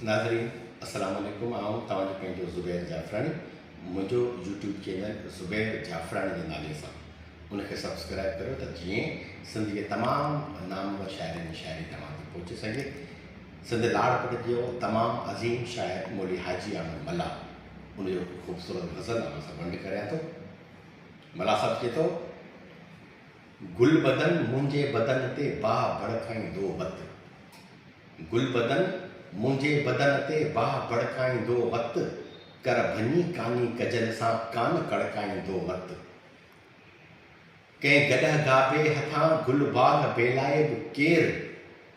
नाज़रीन अस्सलाम वालेकुम। आऊं तव्हांजो पंहिंजो ज़ुबैर जाफ़रानी। मुंहिंजो यूट्यूब चैनल ज़ुबैर जाफ़रानी जे नाले सां उनखे सब्सक्राइब करियो त जीअं सिंध जे तमामु नामवर शाइरनि जी शाइरी तव्हां ताईं पहुची सघे। सिंध लाड़पत जो तमामु अज़ीम शाइर मौली हाजी अहमद मल्ला उनजो ख़ूबसूरत गज़ल अव्हां सां वंड करियां थो। मल्ला साहब चए थो, गुल बदन मुंहिंजे बदन ते बाह भड़काईंदो वक़्तु, गुल बदन मुंहिंजे बदन ते बाह भड़काईंदो वक़्तु, कर भञी कानी कजल सां कान कड़काईंदो वक़्तु, कंहिं गॾह गाबे हथां गुल बाग बेलाए बि केरु,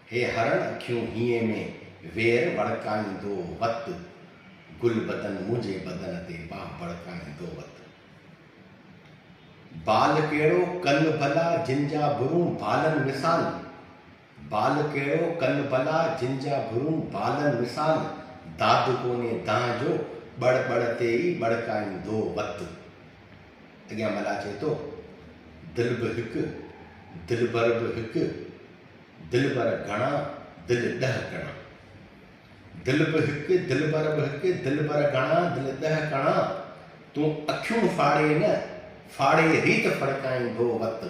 हे हरण अखियूं हीअं में वेर वड़काईंदो वक़्तु, गुल बदन मुंहिंजे बदन ते बाह भड़काईंदो वक़्तु। बाल कहिड़ो कन भला जिन जा बुरूं बालन मिसाल, बाल कहिड़ो कन भला जिन जा बुरूं बालन मिसाल, दाद कोन्हे दां जो बड़ बड़ ते ई बड़काईंदो वक़्तु। अॻियां मल्ला चए थो, दिल बि हिकु दिलबर बि हिकु, दिलबर घणा दिल ॾह कणा, दिल बि हिकु दिलबर बि हिकु, दिलबर घणा दिल ॾह कणा, तूं अखियूं फाड़े न फाड़े रीत फड़काईंदो वक़्तु।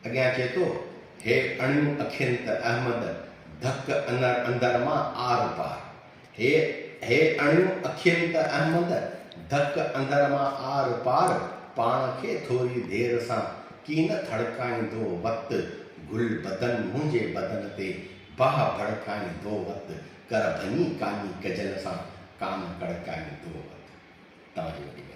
अॻियां चए थो, हे अणियूं अखियुनि त अहमद धक अंदर मां आर पार, हे अणियूं अखियुनि त अहमद धक अंदर मां आर पार, पाण खे थोरी देरि सां कीन थड़काईंदो वक़्तु, गुल बदन मुंहिंजे बदन ते बाह भड़काईंदो वक़्तु, कर भञी कानी कजल सां कान कड़काईंदो वक़्तु। तव्हांजी